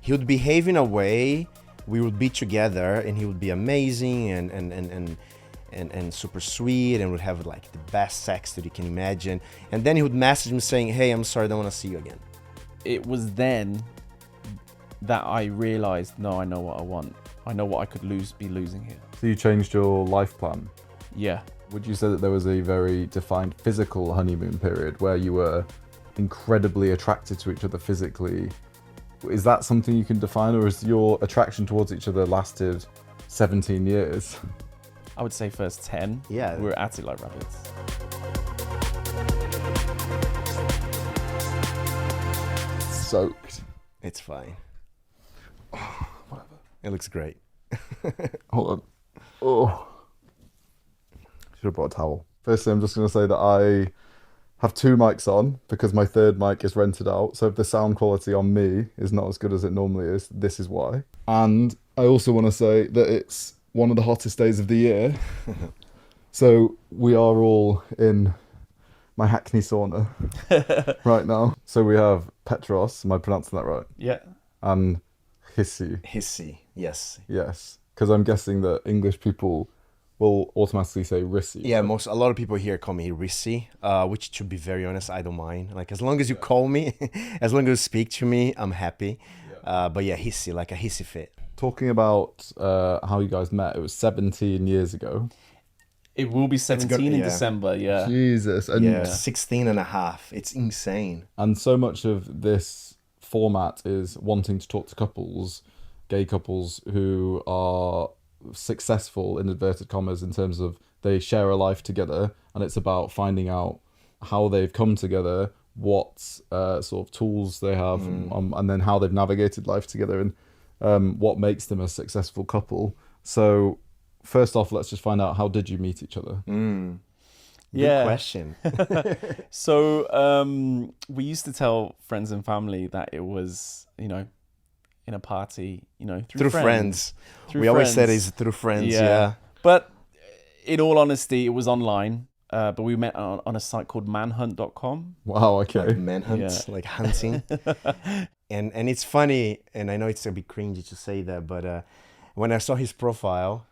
he would behave in a way, we would be together, and he would be amazing and super sweet, and would have like the best sex that you can imagine. And then he would message me saying, "Hey, I'm sorry, I don't want to see you again." It was then that I realized, no, I know what I want. I know what I could be losing here. So you changed your life plan. Yeah. Would you say that there was a very defined physical honeymoon period where you were incredibly attracted to each other physically? Is that something you can define, or has your attraction towards each other lasted 17 years? I would say first 10. Yeah. We're at it like rabbits. Soaked. It's fine. Whatever. It looks great. Hold on. Oh. Should have brought a towel. Firstly, I'm just going to say that I have 2 mics on because my third mic is rented out. So if the sound quality on me is not as good as it normally is, this is why. And I also want to say that it's one of the hottest days of the year. So we are all in my Hackney sauna right now. So we have Petros, am I pronouncing that right? Yeah. And Rissi. Hissy, yes. Yes, because I'm guessing that English people will automatically say Rissi. Yeah, a lot of people here call me Rissi, which, to be very honest, I don't mind. Like, as long as you call me, as long as you speak to me, I'm happy. But yeah, hissy, like a hissy fit. Talking about how you guys met, it was 17 years ago. It will be 17 in yeah. December, yeah. Jesus. And, Yeah, 16 and a half. It's insane. and so much of this format is wanting to talk to couples, gay couples who are successful in inverted commas in terms of they share a life together, and it's about finding out how they've come together, what sort of tools they have, and then how they've navigated life together, and what makes them a successful couple. So first off, let's just find out, how did you meet each other? Good question. So we used to tell friends and family that it was, you know, in a party, you know, through friends. We always said it's through friends, yeah. But in all honesty, it was online. But we met on a site called manhunt.com. Wow, okay. Like manhunt, like hunting. And it's funny, and I know it's a bit cringy to say that, but when I saw his profile,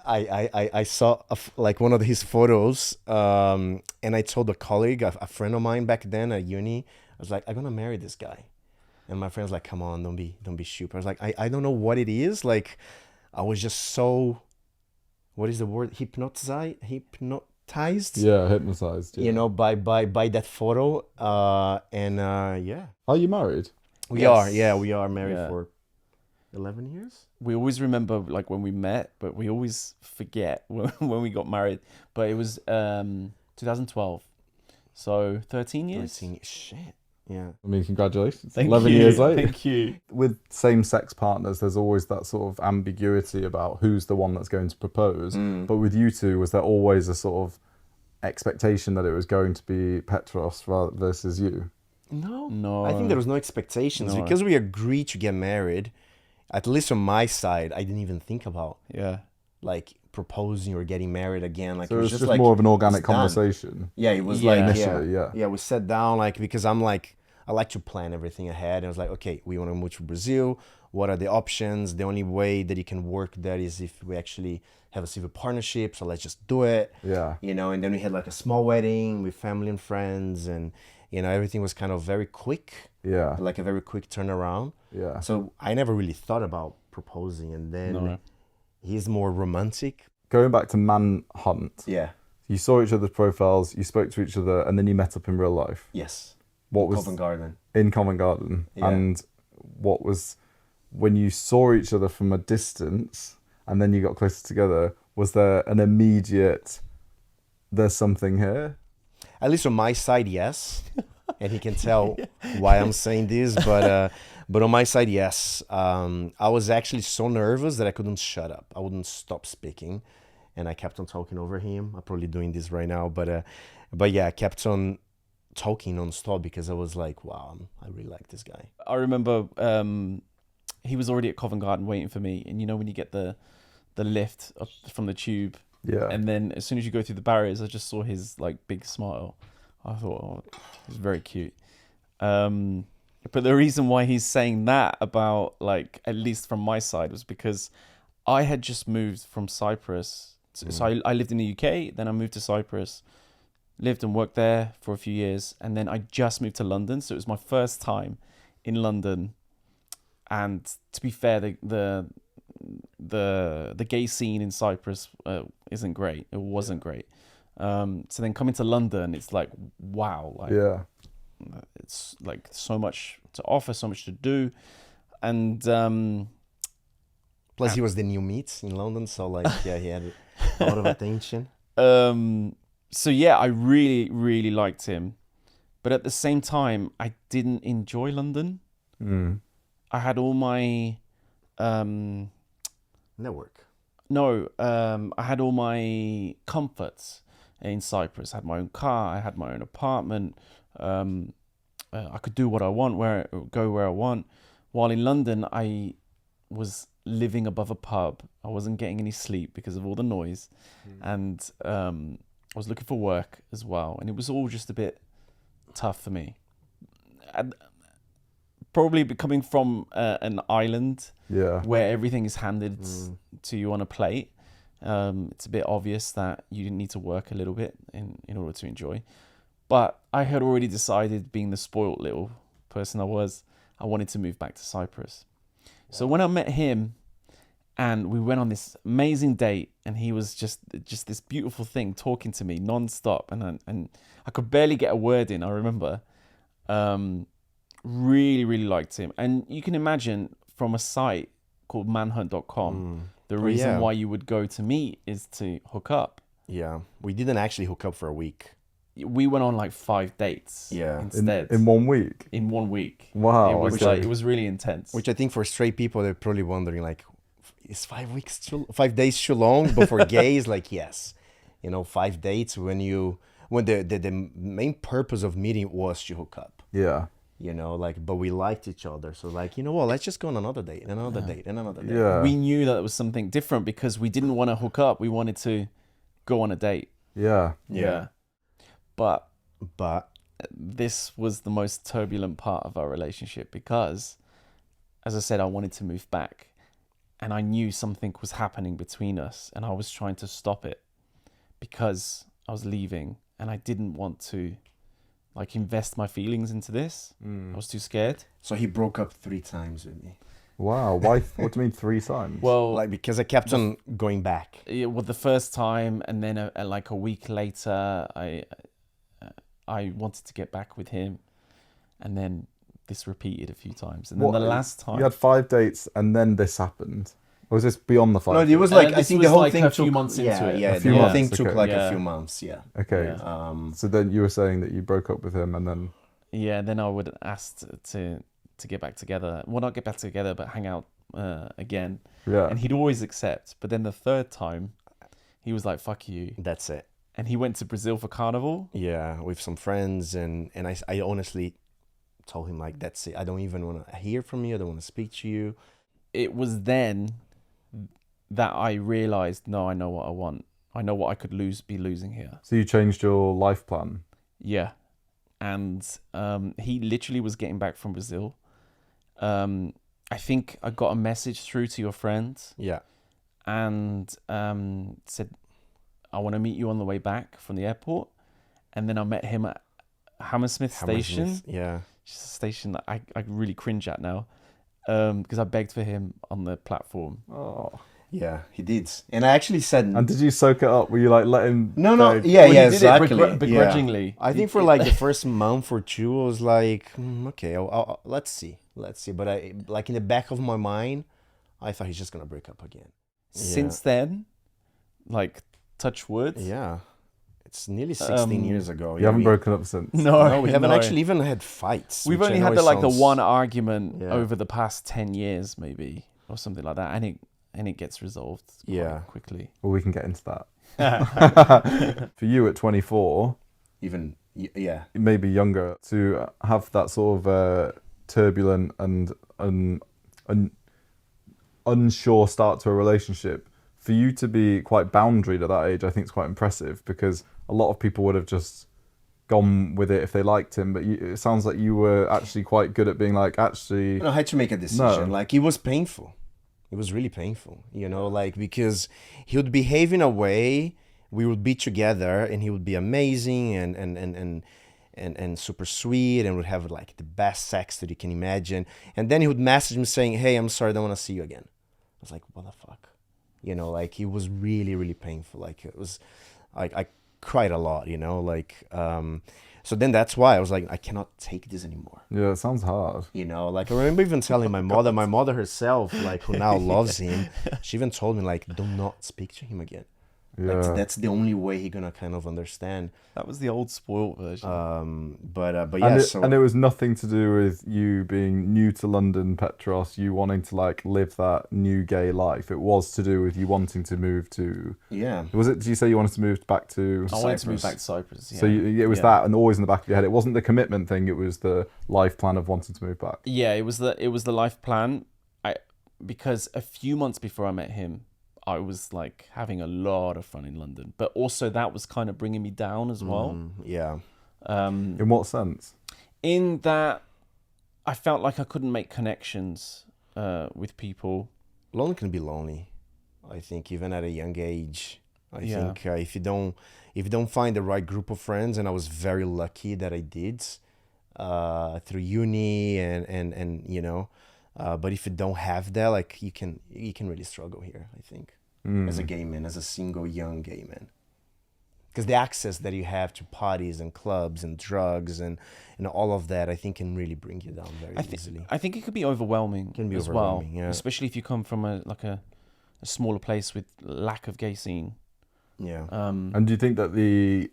I saw like one of his photos, and I told a colleague, a friend of mine back then at uni, I was like, I'm gonna marry this guy. And my friend's like, come on, don't be stupid. I was like, I don't know what it is. Like, I was just so, what is the word? Hypnotized? Yeah, hypnotized. Yeah. You know, by that photo. Yeah. Are you married? We are married for 11 years. We always remember like when we met, but we always forget when we got married. But it was 2012. So 13 years. 13 years. Shit. Yeah. I mean, congratulations. Thank 11 you. years later. Thank you. With same-sex partners, there's always that sort of ambiguity about who's the one that's going to propose. But with you two, was there always a sort of expectation that it was going to be Petros versus you? No. I think there was no expectations because we agreed to get married. At least on my side, I didn't even think about like proposing or getting married again. Like, so it was just like, more of an organic conversation. Yeah, it was like initially, yeah. We sat down like, because I'm like, I like to plan everything ahead. And I was like, okay, we want to move to Brazil. What are the options? The only way that it can work there is if we actually have a civil partnership. So let's just do it. Yeah. You know, and then we had like a small wedding with family and friends, and you know, everything was kind of very quick. Yeah. Like a very quick turnaround. Yeah. So I never really thought about proposing, and then he's more romantic. Going back to Manhunt. Yeah. You saw each other's profiles, you spoke to each other, and then you met up in real life. Yes. What was Covent Garden. In Covent Garden. Yeah. And what was, when you saw each other from a distance and then you got closer together, was there an immediate, there's something here? At least on my side, yes. And he can tell why I'm saying this, but on my side, yes. I was actually so nervous that I couldn't shut up. I wouldn't stop speaking, and I kept on talking over him. I'm probably doing this right now, but yeah, I kept on talking non-stop because I was like, wow, I really like this guy. I remember he was already at Covent Garden waiting for me, and you know when you get the lift up from the tube, and then as soon as you go through the barriers, I just saw his like big smile. I thought, oh, he's very cute. But the reason why he's saying that about, like, at least from my side, was because I had just moved from Cyprus. So I lived in the UK, then I moved to Cyprus, lived and worked there for a few years, and then I just moved to London. So it was my first time in London. And to be fair, the gay scene in Cyprus isn't great. It wasn't great. So then coming to London, it's like, wow, like, it's like so much to offer, so much to do, and plus he was the new meat in London, so like yeah, he had a lot of attention. So yeah, I really, really liked him, but at the same time, I didn't enjoy London. I had all my network. No, I had all my comforts in Cyprus. I had my own car, I had my own apartment. I could do what I want, go where I want. While in London, I was living above a pub. I wasn't getting any sleep because of all the noise, and I was looking for work as well. And it was all just a bit tough for me. Probably coming from an island, where everything is handed to you on a plate. It's a bit obvious that you need to work a little bit in order to enjoy. But I had already decided, being the spoiled little person I was, I wanted to move back to Cyprus. So when I met him and we went on this amazing date, and he was just this beautiful thing talking to me non-stop, and I could barely get a word in, I remember. Really, really liked him. And you can imagine, from a site called manhunt.com, the reason why you would go to meet is to hook up. Yeah, we didn't actually hook up for a week. We went on like 5 dates instead. In 1 week? In 1 week. Wow. It was it was really intense. Which I think for straight people, they're probably wondering, like, is 5 days too long? But for gays, like, yes. 5 dates when the main purpose of meeting was to hook up. Yeah. But we liked each other. So like, let's just go on another date, and another date, and another date. Yeah. We knew that it was something different because we didn't want to hook up. We wanted to go on a date. Yeah. But But this was the most turbulent part of our relationship because, as I said, I wanted to move back, and I knew something was happening between us, and I was trying to stop it because I was leaving, and I didn't want to like invest my feelings into this. I was too scared. So he broke up 3 times with me. Wow. Why? What do you mean 3 times? Well, Like, because I kept on going back. the first time, and then like a week later, I wanted to get back with him, and then this repeated a few times, and then the last time you had 5 dates, and then this happened. Or was this beyond the 5? No, it was like, I think the whole thing a took few months into it. Yeah, A few the whole months, thing took okay. like Yeah. a few months. Yeah. Okay. Yeah. So then you were saying that you broke up with him, and then Then I would ask to get back together. Well, not get back together, but hang out again. yeah. And he'd always accept. But then the third time, he was like, "Fuck you," That's it. and he went to Brazil for Carnival. Yeah, with some friends, and I honestly told him, like, that's it. I don't even want to hear from you. I don't want to speak to you. It was then that I realized, no, I know what I want. I know what I could be losing here. So you changed your life plan. Yeah. And he literally was getting back from Brazil. I think I got a message through to your friend Yeah. and said, I want to meet you on the way back from the airport. And then I met him at Hammersmith Station. Hammersmith, yeah. Which is a station that I really cringe at now. Because I begged for him on the platform. Oh. Yeah, he did. And I actually said... And did you soak it up? Were you like, let him... No, go? yeah, Well, yeah, he did it exactly. begrudgingly. Yeah. I think for like the first month or two, I was like, okay, let's see. But I, like, in the back of my mind, I thought he's just going to break up again. Since then, like, touch wood. Yeah. It's nearly 16 years ago. You haven't broken up since? No, we haven't actually even had fights. We've which only I know had the sounds- one argument Yeah. over the past 10 years, maybe, or something like that. And it gets resolved quite quickly. Well, we can get into that. For you at 24, Even, yeah. maybe younger, to have that sort of turbulent and unsure start to a relationship, for you to be quite boundaried at that age, I think is quite impressive, because a lot of people would have just gone with it if they liked him, but it sounds like you were actually quite good at being like, actually, I had to make a decision. No. Like, it was painful. It was really painful, like, because he would behave in a way, we would be together and he would be amazing and super sweet and would have like the best sex that you can imagine. And then he would message me saying, hey, I'm sorry, I don't want to see you again. I was like, what the fuck? Like, it was really, really painful. Like, it was like, I cried a lot, like, so then that's why I was like, I cannot take this anymore. Yeah, it sounds hard. Like, I remember even telling my mother herself, like, who now loves him, she even told me, like, do not speak to him again. Yeah. Like, that's the only way he's gonna kind of understand. That was the old spoiled version. But yeah, and it was nothing to do with you being new to London, Petros, you wanting to like live that new gay life. It was to do with you wanting to move to. Yeah. Was it? Did you say you wanted to move back to? I wanted to move back to Cyprus. Yeah. So it was that, and always in the back of your head. It wasn't the commitment thing. It was the life plan of wanting to move back. Yeah, it was the life plan. Because a few months before I met him, I was like having a lot of fun in London, but also that was kind of bringing me down as well. Yeah. In what sense? In that I felt like I couldn't make connections with people. Lonely can be lonely. I think even at a young age. I think if you don't find the right group of friends, and I was very lucky that I did through uni and but if you don't have that, like, you can really struggle here, I think, as a gay man, as a single young gay man. Because the access that you have to parties and clubs and drugs and all of that, I think, can really bring you down very easily. I think it could be overwhelming as well, especially if you come from a smaller place with lack of gay scene. Yeah. And do you think that the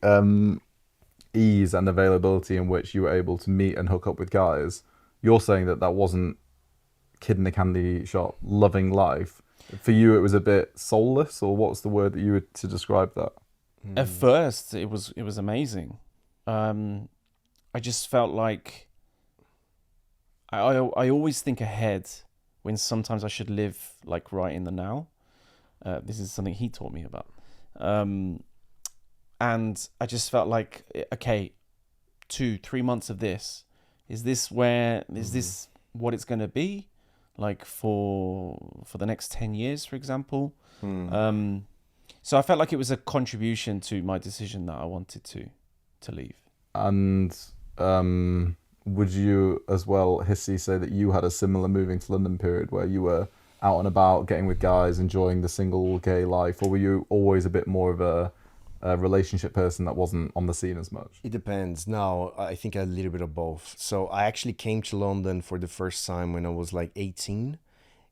ease and availability in which you were able to meet and hook up with guys, you're saying that wasn't kid in a candy shop loving life? For you, it was a bit soulless, or what's the word that you would to describe that? At first, it was amazing. I just felt like I always think ahead when sometimes I should live like right in the now. This is something he taught me about. And I just felt like, okay, 2-3 months of this, is this what it's going to be like for the next 10 years, for example? So I felt like it was a contribution to my decision that I wanted to leave. And would you as well, Rissi, say that you had a similar moving to London period where you were out and about, getting with guys, enjoying the single gay life, or were you always a bit more of a relationship person that wasn't on the scene as much? It depends. No, I think a little bit of both. So I actually came to London for the first time when I was like 18,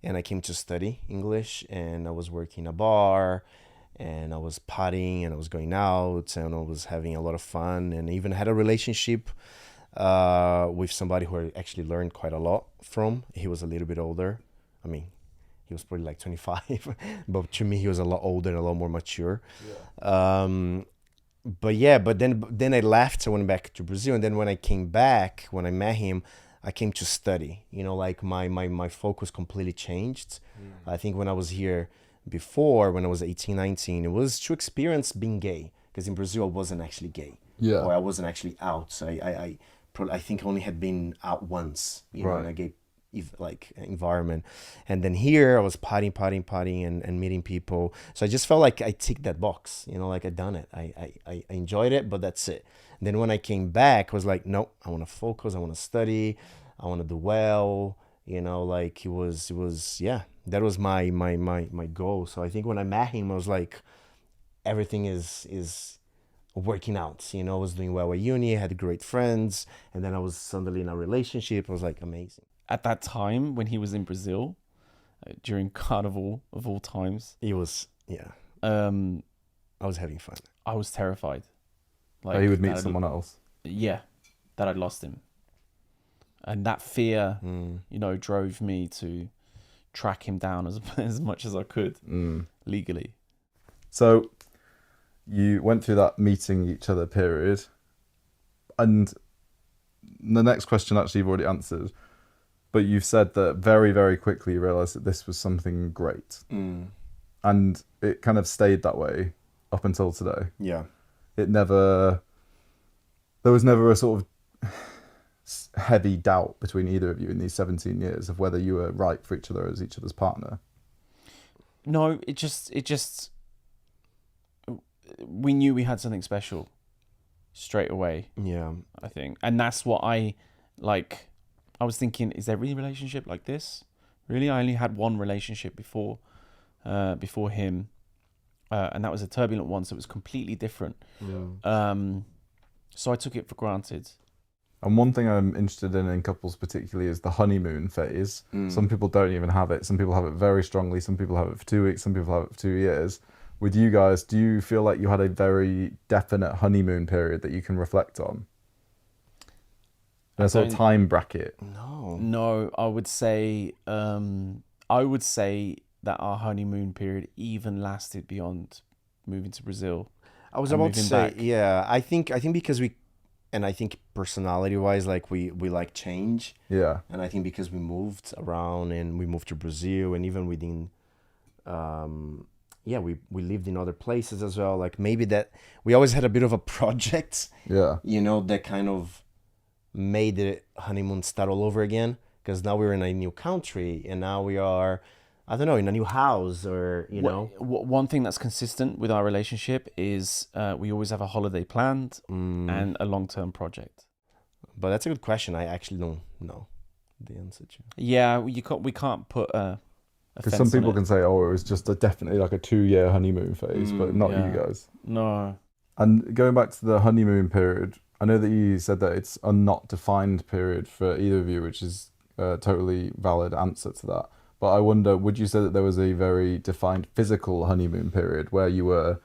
and I came to study English, and I was working in a bar, and I was partying, and I was going out, and I was having a lot of fun, and I even had a relationship with somebody who I actually learned quite a lot from. He was a little bit older. I mean, he was probably like 25, but to me, he was a lot older and a lot more mature. Yeah. But then I left. I went back to Brazil, and then when I came back, when I met him, I came to study. Like my focus completely changed. I think when I was here before, when I was 18, 19, it was to experience being gay, because in Brazil I wasn't actually gay. Yeah. Or I wasn't actually out. So I think I only had been out once, in a gay environment. And then here I was partying and meeting people. So I just felt like I ticked that box, like I done it. I enjoyed it, but that's it. And then when I came back, I was like, no, I want to focus. I want to study. I want to do well. Like it was, that was my goal. So I think when I met him, I was like, everything is working out. I was doing well at uni. I had great friends. And then I was suddenly in a relationship. I was like, amazing. At that time, when he was in Brazil, during Carnival of all times, It was, I was having fun. I was terrified. Like he would meet someone else. Yeah, that I'd lost him. And that fear, drove me to track him down as much as I could legally. So you went through that meeting each other period. And the next question actually you've already answered. But you've said that very, very quickly you realised that this was something great. And it kind of stayed that way up until today. Yeah. There there was never a sort of heavy doubt between either of you in these 17 years of whether you were right for each other as each other's partner? No, it just we knew we had something special straight away. Yeah. I think, and that's what I like. I was thinking, is there really a relationship like this? Really, I only had one relationship before him, and that was a turbulent one, so it was completely different. Yeah. So I took it for granted. And one thing I'm interested in couples particularly is the honeymoon phase. Some people don't even have it. Some people have it very strongly. Some people have it for 2 weeks. Some people have it for 2 years. With you guys, do you feel like you had a very definite honeymoon period that you can reflect on? A sort of time bracket? No, I would say that our honeymoon period even lasted beyond moving to Brazil. I was about to say, back. yeah, I think because I think personality-wise, like we like change. Yeah. And I think because we moved around and we moved to Brazil, and even within, we lived in other places as well. Like maybe that we always had a bit of a project. Yeah. That kind of made the honeymoon start all over again. Because now we're in a new country, and now we are, I don't know, in a new house, or One thing that's consistent with our relationship is we always have a holiday planned and a long-term project. But that's a good question. I actually don't know the answer to. Yeah, we can't put a because some people can say, oh, it was just definitely like a 2-year honeymoon phase, but not you guys. No. And going back to the honeymoon period, I know that you said that it's a not defined period for either of you, which is a totally valid answer to that. But I wonder, would you say that there was a very defined physical honeymoon period where you were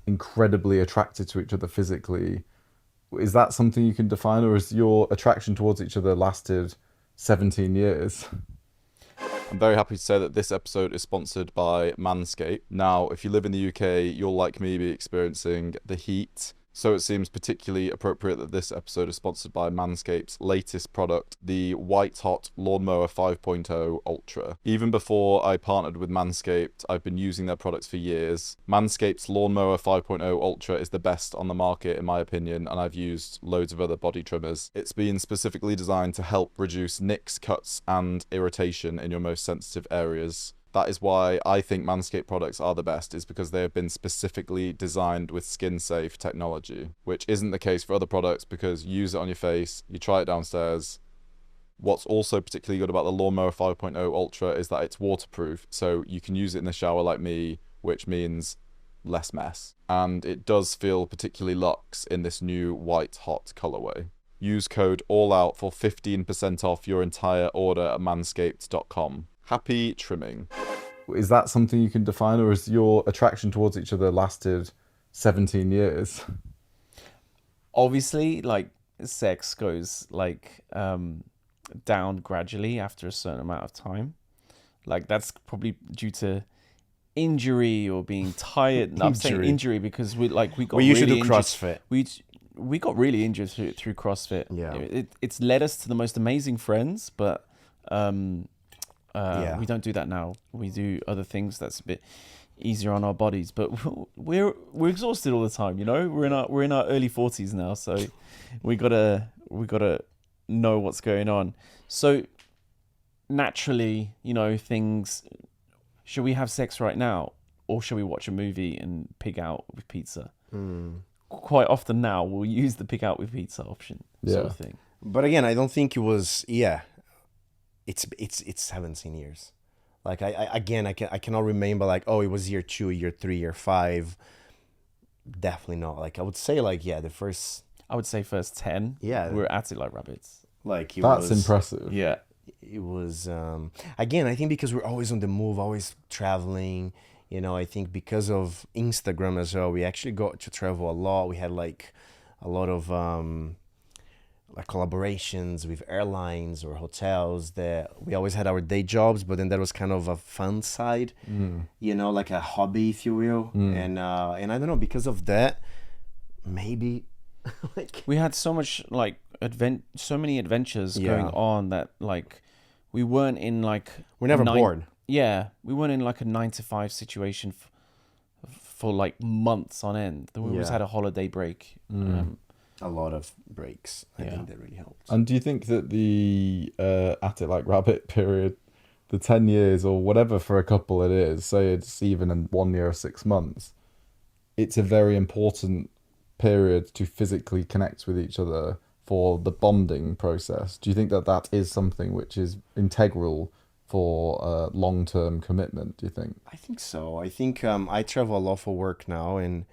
incredibly attracted to each other physically? Is that something you can define, or is your attraction towards each other lasted 17 years? I'm very happy to say that this episode is sponsored by Manscaped. Now, if you live in the UK, you'll like me be experiencing the heat. So it seems particularly appropriate that this episode is sponsored by Manscaped's latest product, the White Hot Lawnmower 5.0 Ultra. Even before I partnered with Manscaped, I've been using their products for years. Manscaped's Lawnmower 5.0 Ultra is the best on the market in my opinion, and I've used loads of other body trimmers. It's been specifically designed to help reduce nicks, cuts, and irritation in your most sensitive areas. That is why I think Manscaped products are the best, is because they have been specifically designed with skin-safe technology, which isn't the case for other products because you use it on your face, you try it downstairs. What's also particularly good about the Lawnmower 5.0 Ultra is that it's waterproof, so you can use it in the shower like me, which means less mess. And it does feel particularly luxe in this new white hot colorway. Use code ALLOUT for 15% off your entire order at manscaped.com. Happy trimming. Is that something you can define, or is your attraction towards each other lasted 17 years? Obviously, like, sex goes like down gradually after a certain amount of time. Like, that's probably due to injury or being tired. I'm saying injury because we usually do CrossFit. We got really injured through CrossFit. Yeah, it's led us to the most amazing friends, but we don't do that now. We do other things that's a bit easier on our bodies, but we're exhausted all the time. We're in our early 40s now, so we gotta know what's going on. So naturally, things. Should we have sex right now, or should we watch a movie and pig out with pizza? Quite often now, we'll use the pig out with pizza option, sort of thing. But again, I don't think it was. Yeah. It's 17 years. Like I cannot remember like, oh, it was year 2, year 3, year 5. Definitely not. Like I would say first 10. Yeah, we're at it like rabbits. Like that's impressive. Yeah, it was. Again, I think because we're always on the move, always traveling. I think because of Instagram as well, we actually got to travel a lot. We had like a lot of like collaborations with airlines or hotels that we always had our day jobs, but then there was kind of a fun side, like a hobby, if you will. And I don't know, because of that, maybe like we had so much like so many adventures going on that like we weren't in like we're never bored. Yeah, we weren't in like a 9-to-5 situation for like months on end. We always had a holiday break. A lot of breaks. I Yeah. think that really helps. And do you think that the at it like rabbit period, the 10 years or whatever for a couple it is, say it's even in 1 year or 6 months, it's a very important period to physically connect with each other for the bonding process. Do you think that that is something which is integral for long-term commitment, do you think? I think so. I think I travel a lot for work now, and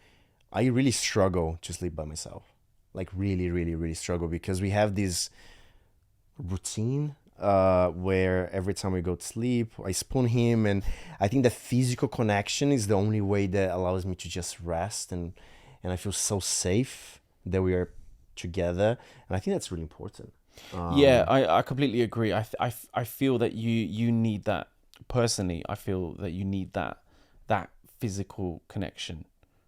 I really struggle to sleep by myself. Like really, really, really struggle, because we have this routine where every time we go to sleep, I spoon him, and I think the physical connection is the only way that allows me to just rest, and I feel so safe that we are together, and I think that's really important. Yeah, I completely agree. I feel that you need that personally. I feel that you need that physical connection,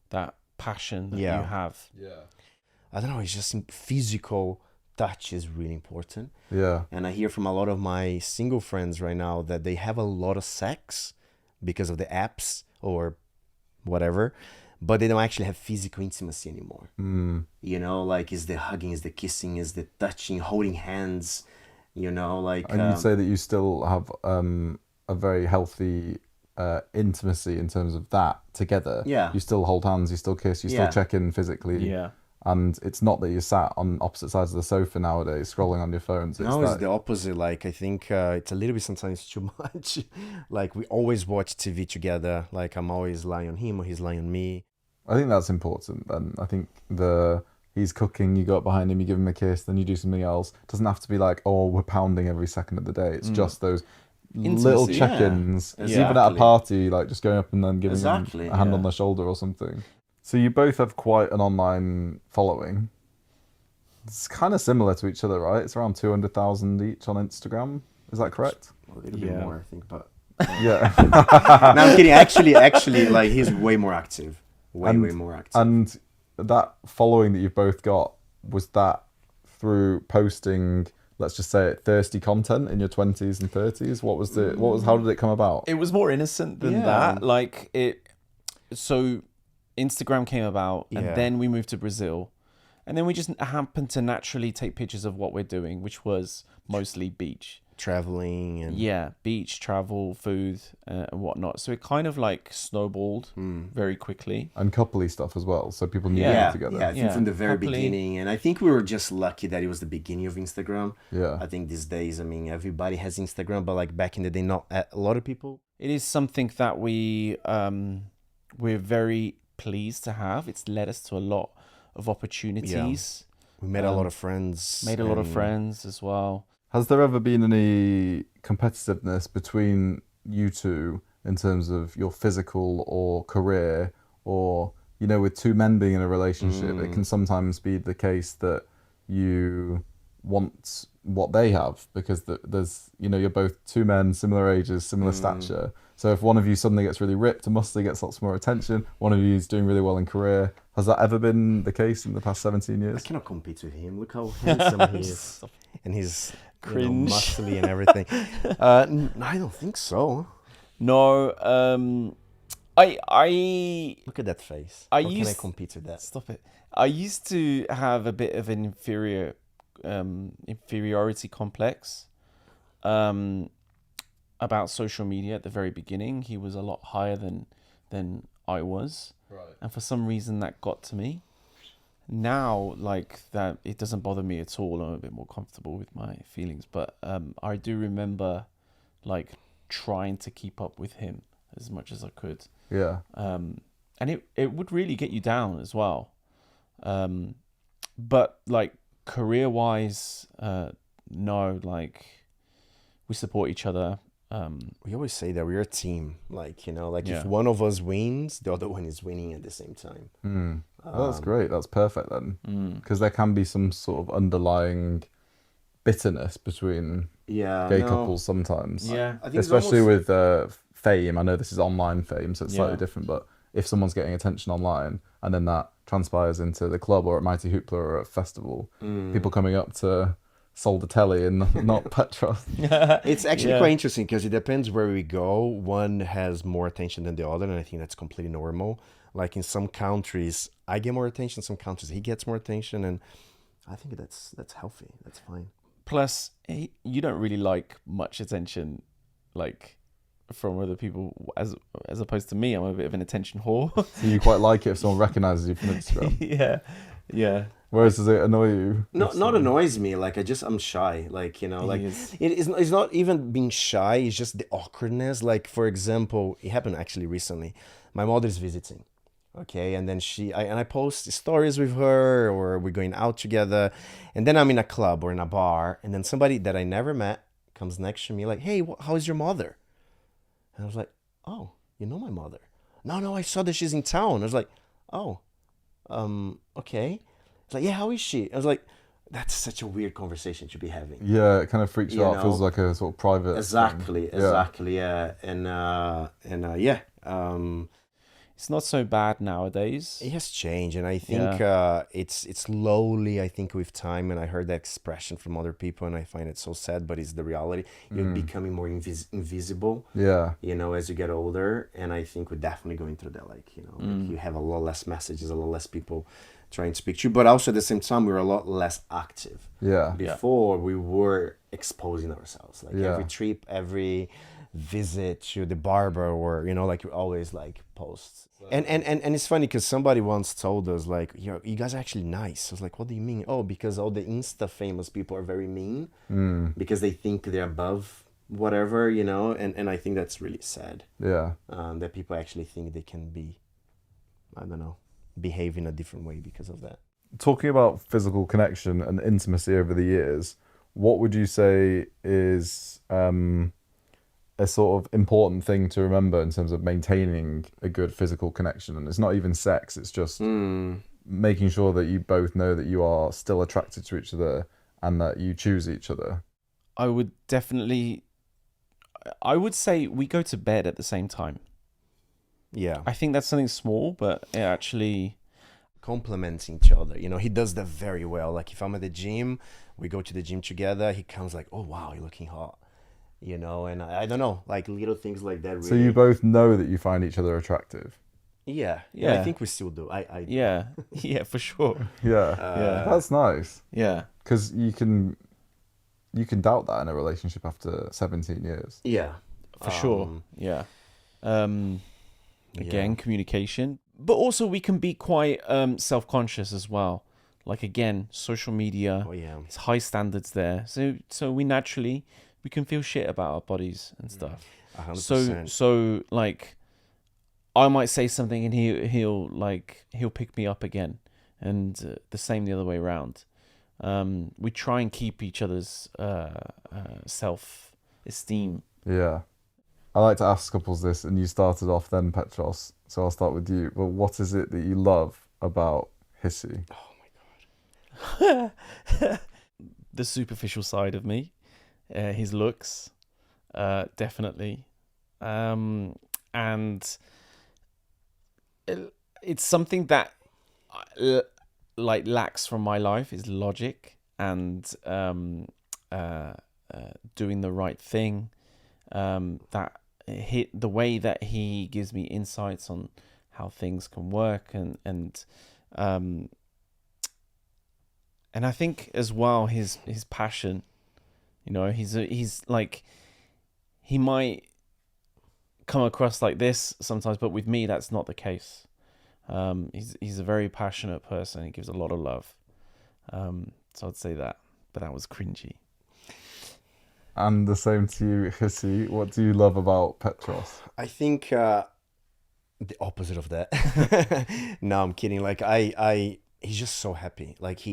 that passion that Yeah. you have. Yeah. I don't know. It's just physical touch is really important. Yeah. And I hear from a lot of my single friends right now that they have a lot of sex because of the apps or whatever, but they don't actually have physical intimacy anymore. You know, like is the hugging, is the kissing, is the touching, holding hands, you know, like... And you'd say that you still have a very healthy intimacy in terms of that together. Yeah. You still hold hands, you still kiss, you still Yeah. check in physically. Yeah. And it's not that you're sat on opposite sides of the sofa nowadays scrolling on your phones. No, it's that, the opposite. Like, I think it's a little bit sometimes too much. Like, we always watch TV together. Like, I'm always lying on him or he's lying on me. I think that's important. And I think he's cooking, you go up behind him, you give him a kiss, then you do something else. It doesn't have to be like, oh, we're pounding every second of the day. It's just those little Intimacy, check-ins. yeah. Even at a Exactly. party, like just going up and then giving Exactly, them a hand yeah. on the shoulder or something. So you both have quite an online following. It's kind of similar to each other, right? It's around 200,000 each on Instagram. Is that correct? A little Yeah. bit more, I think, but... Yeah. No, I'm kidding. Actually, like, he's way more active. Way more active. And that following that you've both got, was that through posting, let's just say it, thirsty content in your 20s and 30s? How did it come about? It was more innocent than Yeah. that. Like so Instagram came about, and Yeah. then we moved to Brazil, and then we just happened to naturally take pictures of what we're doing, which was mostly beach. Traveling and... Yeah, beach, travel, food, and whatnot. So it kind of like snowballed very quickly. And coupley stuff as well, so people knew you Yeah, together. yeah, I think Yeah, from the very happily. beginning. And I think we were just lucky that it was the beginning of Instagram. Yeah. I think these days, I mean, everybody has Instagram, but like back in the day, not a lot of people. It is something that we're very pleased to have. It's led us to a lot of opportunities. We met a lot of friends. Made a lot of and- friends as well. Has there ever been any competitiveness between you two in terms of your physical or career, or, you know, with two men being in a relationship, it can sometimes be the case that you want what they have because there's, you know, you're both two men, similar ages, similar stature. So if one of you suddenly gets really ripped and muscly, gets lots more attention, one of you is doing really well in career. Has that ever been the case in the past 17 I years? cannot compete with him. Look how handsome he is. And he's Cringe. muscly and everything. I don't think so. No, I Look at that face. I How can I used- compete with that? stop it. I used to have a bit of an inferiority complex about social media at the very beginning. He was a lot higher than I was, Right. and for some reason that got to me. Now, like that, it doesn't bother me at all. I'm a bit more comfortable with my feelings, but I do remember like trying to keep up with him as much as I could. Yeah. And it would really get you down as well. But like career wise, no, like we support each other. We always say that we're a team. Like, you know, like if Yeah. one of us wins, the other one is winning at the same time. Oh, that's great. That's perfect then. Because there can be some sort of underlying bitterness between Yeah. gay couples sometimes. Yeah. I think it's Especially almost- with fame. I know this is online fame, so it's slightly Yeah. different. But if someone's getting attention online and then that transpires into the club or at Mighty Hoopla or at a festival, people coming up to sold a telly and not Petros. It's actually Yeah. quite interesting because it depends where we go. One has more attention than the other, and I think that's completely normal. Like in some countries, I get more attention. Some countries, he gets more attention, and I think that's healthy. That's fine. Plus, you don't really like much attention, like from other people, as opposed to me. I'm a bit of an attention whore. So you quite like it if someone recognizes you from Instagram. Yeah, yeah. Whereas does it annoy you? Not annoys me. Like I'm shy. Like like Yes. it's not even being shy. It's just the awkwardness. Like for example, it happened actually recently. My mother is visiting, okay, and then I post stories with her, or we're going out together, and then I'm in a club or in a bar, and then somebody that I never met comes next to me like, hey, how is your mother? And I was like, oh, you know my mother? No, I saw that she's in town. I was like, oh, okay. It's like, yeah, how is she? I was like, that's such a weird conversation to be having. Yeah, it kind of freaks you You out. Feels know? like a sort of private Exactly, thing. Yeah. yeah. Yeah. It's not so bad nowadays. It has changed, and I think Yeah. it's slowly. I think with time, and I heard that expression from other people, and I find it so sad, but it's the reality. You're becoming more invisible, Yeah. as you get older, and I think we're definitely going through that. Like, like you have a lot less messages, a lot less people trying to speak to you, but also at the same time, we're a lot less active. Yeah. Yeah. Before we were exposing ourselves, like Yeah. every trip, every visit to the barber, or like you always like posts. And it's funny because somebody once told us like, you guys are actually nice. I was like, what do you mean? Oh, because all the Insta-famous people are very mean because they think they're above whatever, and I think that's really sad. Yeah. That people actually think they can be, I don't know, behave in a different way because of that. Talking about physical connection and intimacy over the years, what would you say is a sort of important thing to remember in terms of maintaining a good physical connection? And it's not even sex, it's just making sure that you both know that you are still attracted to each other and that you choose each other. I would say we go to bed at the same time. Yeah. I think that's something small, but it actually... Complementing each other. He does that very well. Like if I'm at the gym, we go to the gym together, he comes like, oh wow, you're looking hot. And I don't know, like little things like that really. So you both know that you find each other attractive? Yeah, Yeah. I think we still do. I Yeah, yeah, for sure. Yeah. Yeah. That's nice. Yeah. Because you can doubt that in a relationship after 17 years. Yeah. For sure. Yeah. Again, communication. But also we can be quite self-conscious as well. Like again, social media. Oh yeah. It's high standards there. So we can feel shit about our bodies and stuff. 100%. So like I might say something and he'll pick me up again, and the same the other way around. We try and keep each other's self-esteem. Yeah. I like to ask couples this, and you started off then, Petros. So I'll start with you. Well, what is it that you love about Rissi? Oh my god. The superficial side of me, his looks, definitely, and it's something that like lacks from my life is logic and doing the right thing. That the way that he gives me insights on how things can work, and I think as well his passion. He's like, he might come across like this sometimes, but with me that's not the case. He's a very passionate person. He gives a lot of love. So I'd say that, but that was cringy. And the same to you, Rissi. What do you love about Petros? I think the opposite of that. No, I'm kidding. Like he's just so happy. Like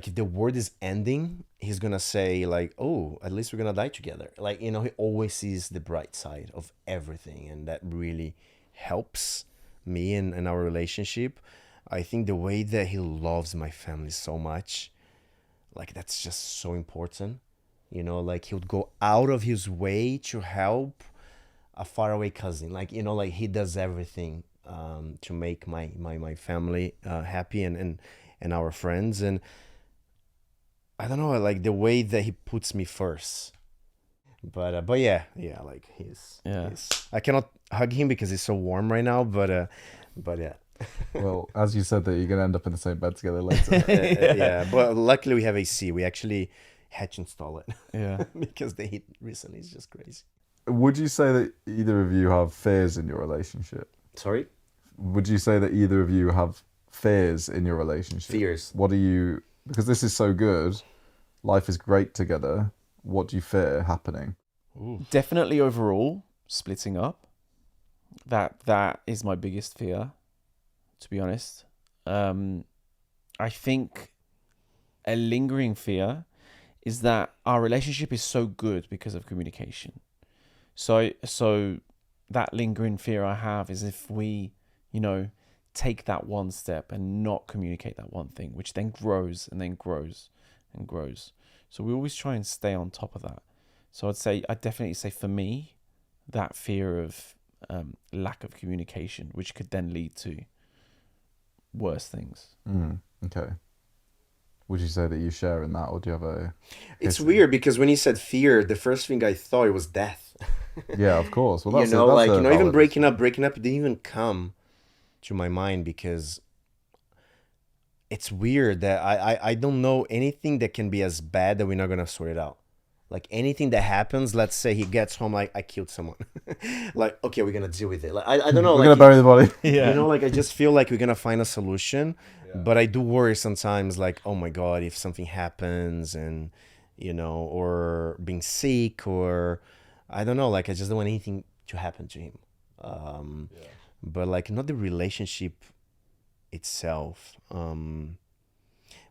if the world is ending, he's gonna say like, oh, at least we're gonna die together. Like, he always sees the bright side of everything, and that really helps me and our relationship. I think the way that he loves my family so much, like that's just so important. Like he would go out of his way to help a faraway cousin. Like, like he does everything to make my family happy and our friends. And I don't know, like the way that he puts me first. But yeah, like he's. I cannot hug him because he's so warm right now. But yeah. Well, as you said that you're gonna end up in the same bed together later. Yeah. But luckily we have AC. We actually had to install it. Yeah. Because the heat recently is just crazy. Would you say that either of you have fears in your relationship? Sorry? Would you say that either of you have fears in your relationship? Fears. What do you? Because this is so good, life is great together. What do you fear happening? Ooh. Definitely overall splitting up. That is my biggest fear, to be honest. I think a lingering fear is that our relationship is so good because of communication. So that lingering fear I have is if we, take that one step and not communicate that one thing, which then grows and then grows and grows. So we always try and stay on top of that. So I'd definitely say for me, that fear of lack of communication, which could then lead to worse things. Okay. Would you say that you share in that, or do you have a... It's weird because when you said fear, the first thing I thought it was death. Yeah, of course. Well, that's even breaking up didn't even come to my mind because it's weird that I don't know anything that can be as bad that we're not gonna sort it out. Like anything that happens, let's say he gets home like I killed someone. Like, okay, we're gonna deal with it. Like I don't know. We're gonna bury the body. Yeah. Like I just feel like we're gonna find a solution. Yeah. But I do worry sometimes, like, oh my God, if something happens and or being sick or I don't know, like I just don't want anything to happen to him. But like not the relationship itself.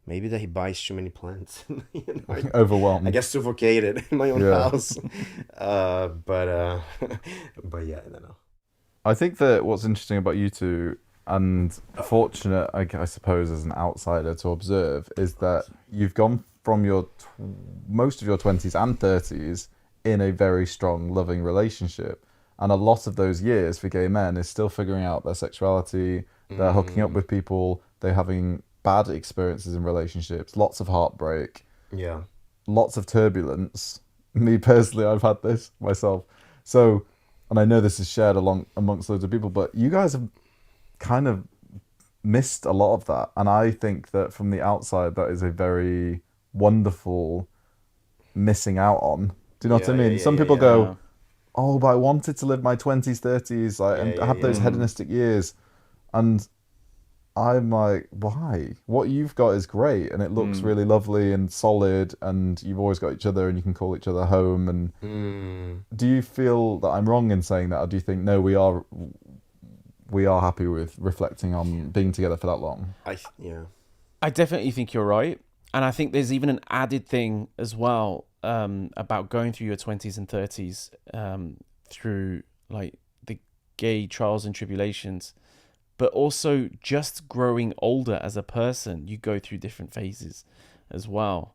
Maybe that he buys too many plants. Overwhelmed. I guess suffocated in my own house. But yeah, I don't know. I think that what's interesting about you two, and fortunate, I suppose, as an outsider to observe, is that you've gone from your most of your 20s and 30s in a very strong, loving relationship. And a lot of those years for gay men is still figuring out their sexuality, they're hooking up with people, they're having bad experiences in relationships, lots of heartbreak, lots of turbulence. Me personally, I've had this myself. So, and I know this is shared amongst loads of people, but you guys have kind of missed a lot of that. And I think that from the outside, that is a very wonderful missing out on. Do you know what I mean? Some people go, oh, but I wanted to live my 20s, 30s, and have those hedonistic years. And I'm like, why? What you've got is great, and it looks really lovely and solid, and you've always got each other, and you can call each other home. And do you feel that I'm wrong in saying that, or do you think no, we are happy with reflecting on being together for that long? I definitely think you're right, and I think there's even an added thing as well about going through your 20s and 30s through like the gay trials and tribulations. But also just growing older as a person, you go through different phases as well.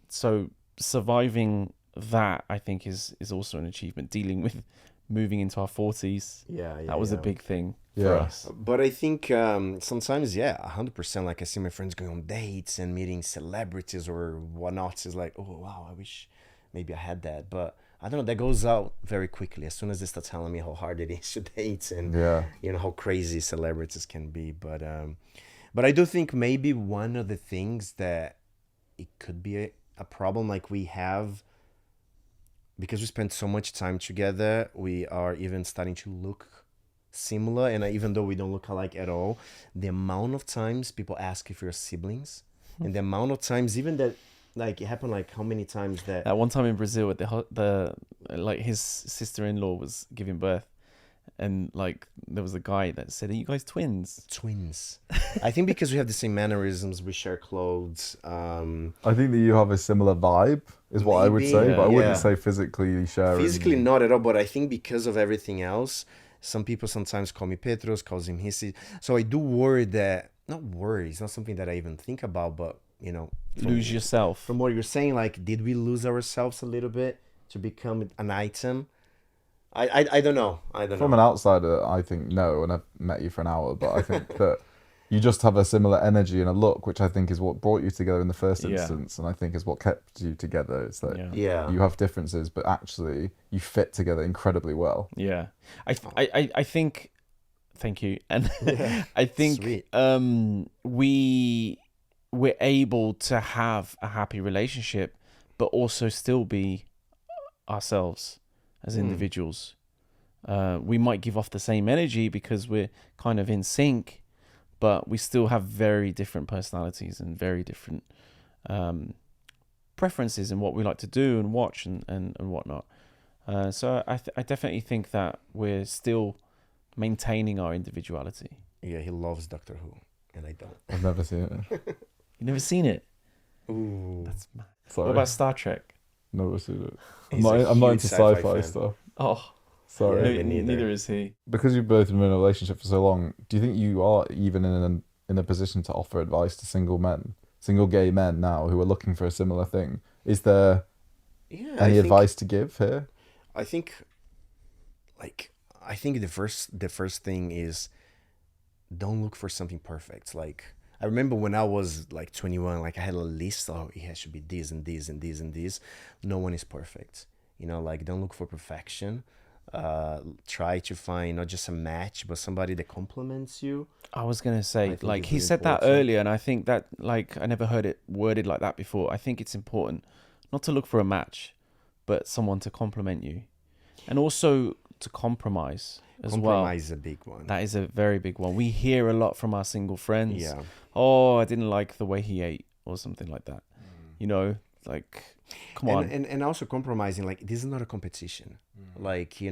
So surviving that, I think, is also an achievement. Dealing with moving into our 40s, that was a big thing for us. But I think sometimes, 100%. Like I see my friends going on dates and meeting celebrities or whatnot. It's like, oh, wow, I wish maybe I had that. But I don't know, that goes out very quickly as soon as they start telling me how hard it is to date and how crazy celebrities can be. But I do think maybe one of the things that it could be a problem, like we have, because we spend so much time together, we are even starting to look similar. And even though we don't look alike at all, the amount of times people ask if you're siblings, and the amount of times even that. Like it happened like how many times that one time in Brazil at the like his sister-in-law was giving birth, and like there was a guy that said, "Are you guys twins?" I think because we have the same mannerisms, we share clothes. I think that you have a similar vibe is what I would say, but I wouldn't say physically sharing. Physically not at all, but I think because of everything else, some people sometimes call me Petros, calls him Rissi. So I do worry that, not worry, it's not something that I even think about, but lose yourself. From what you're saying, like, did we lose ourselves a little bit to become an item? I don't know. From an outsider, I think no, and I've met you for an hour, but I think that You just have a similar energy and a look, which I think is what brought you together in the first Yeah. instance, and I think is what kept you together. It's that Yeah. Yeah. you have differences, but actually you fit together incredibly well. Yeah. I think, thank you. And Yeah. I think Sweet. we're able to have a happy relationship, but also still be ourselves as individuals. We might give off the same energy because we're kind of in sync, but we still have very different personalities and very different preferences in what we like to do and watch and whatnot. So I definitely think that we're still maintaining our individuality. Yeah, he loves Doctor Who, and I don't. I've never seen it. You never seen it? Ooh. That's mad. Sorry, What about Star Trek? never seen it. He's a I'm not huge into sci-fi sci-fi fan. stuff. Oh, Sorry. Yeah, me neither. neither is he. Because you've both been in a relationship for so long, do you think you are even in a position to offer advice to single gay men now who are looking for a similar thing? Is there Yeah, any advice to give here? I think the first thing is don't look for something perfect. Like I remember when I was like 21, like I had a list. Oh, it has to be this and this and this and this. No one is perfect. Like don't look for perfection. Try to find not just a match, but somebody that complements you. I was gonna say, think like it's he really said that important. earlier, and I think that like I never heard it worded like that before. I think it's important not to look for a match, but someone to complement you, and also to compromise as well. Compromise is a big one. That is a very big one. We hear a lot from our single friends. Yeah. Oh, I didn't like the way he ate, or something like that. Like, come on. And also compromising, like this is not a competition. Like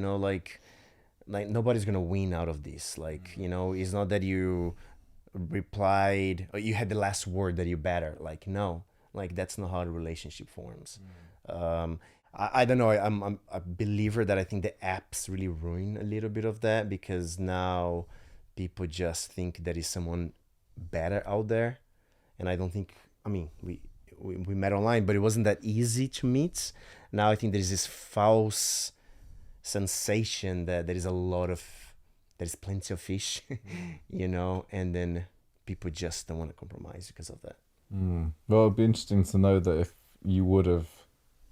like nobody's gonna win out of this. Like it's not that you replied or you had the last word that you're better. Like no, like that's not how the relationship forms. I don't know. I'm a believer that I think the apps really ruin a little bit of that, because now people just think there is someone better out there, and I don't think. I mean, we met online, but it wasn't that easy to meet. Now I think there's this false sensation that there's plenty of fish, and then people just don't want to compromise because of that. Well, it'd be interesting to know that if you would have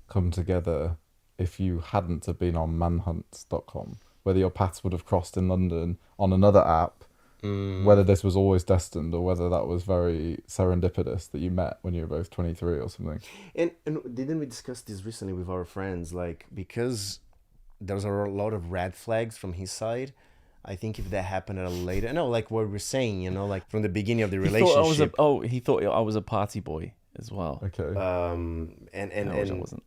come together if you hadn't have been on manhunt.com, whether your paths would have crossed in London on another app, whether this was always destined or whether that was very serendipitous that you met when you were both 23 or something. And didn't we discuss this recently with our friends? Like, because there was a lot of red flags from his side. I think if that happened at a later, no, like what we're saying, like from the beginning of the relationship. He thought I was a party boy as well. Okay. I wish I wasn't.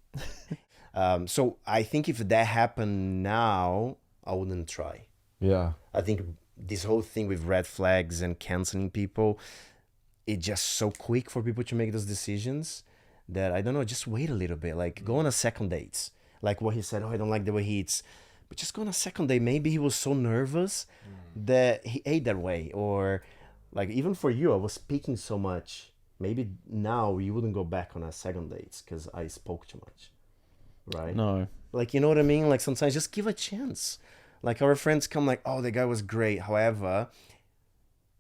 So I think if that happened now, I wouldn't try. Yeah. I think this whole thing with red flags and canceling people, it's just so quick for people to make those decisions that I don't know, just wait a little bit. Like go on a second date. Like what he said, I don't like the way he eats. But just go on a second date. Maybe he was so nervous that he ate that way. Or like even for you, I was speaking so much. Maybe now you wouldn't go back on a second date because I spoke too much. Right? No. Like, you know what I mean? Like sometimes just give a chance. Like our friends come like, oh, the guy was great. However,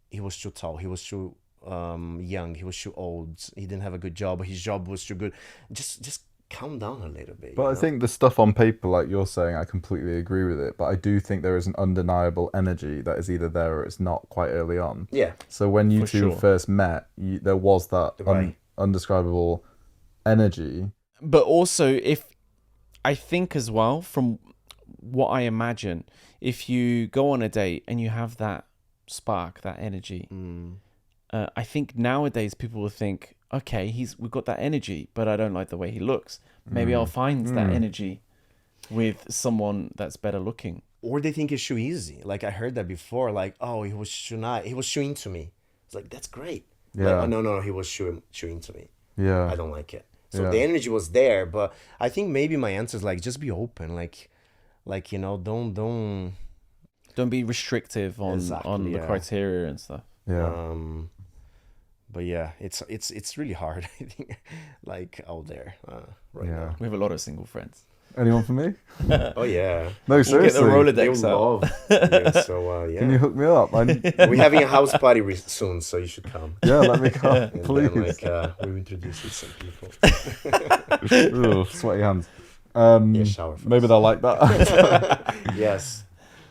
he was too tall. He was too young. He was too old. He didn't have a good job. His job was too good. Just calm down a little bit. But I think the stuff on paper, like you're saying, I completely agree with it. But I do think there is an undeniable energy that is either there or it's not quite early on. Yeah. So when you For two sure. first met, there was that Right. undescribable energy. But also, I think as well, from what I imagine, if you go on a date and you have that spark, that energy, I think nowadays people will think, okay, we've got that energy, but I don't like the way he looks. Maybe I'll find that energy with someone that's better looking. Or they think it's too easy. Like I heard that before. Like, oh, he was too into me. It's like, that's great. Yeah. Like, oh, no, he was too into me. Yeah. I don't like it. So Yeah. the energy was there, but I think maybe my answer is like, just be open. Like don't. Don't be restrictive on Exactly, the yeah. criteria and stuff. Yeah. But yeah, it's really hard. I think, like out there right Yeah. now. We have a lot of single friends. Anyone for me? Oh yeah. No, We'll get seriously. the Rolodex They out. love. Yeah, so yeah. Can you hook me up? We're having a house party soon, so you should come. Yeah, let me come, And please. then, like, we'll introduce you to some people. Ooh, sweaty hands. Yeah, shower first. Maybe they'll like that. Yes.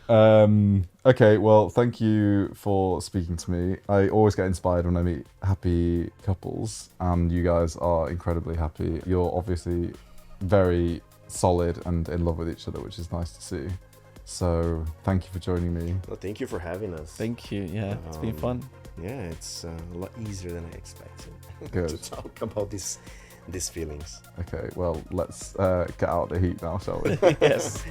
Okay, well, thank you for speaking to me. I always get inspired when I meet happy couples, and you guys are incredibly happy. You're obviously very solid and in love with each other, which is nice to see. So thank you for joining me. Well, thank you for having us. Thank you. Yeah, it's been fun. Yeah, it's a lot easier than I expected Good. to talk about these feelings. Okay, well, let's get out the heat now, shall we? Yes.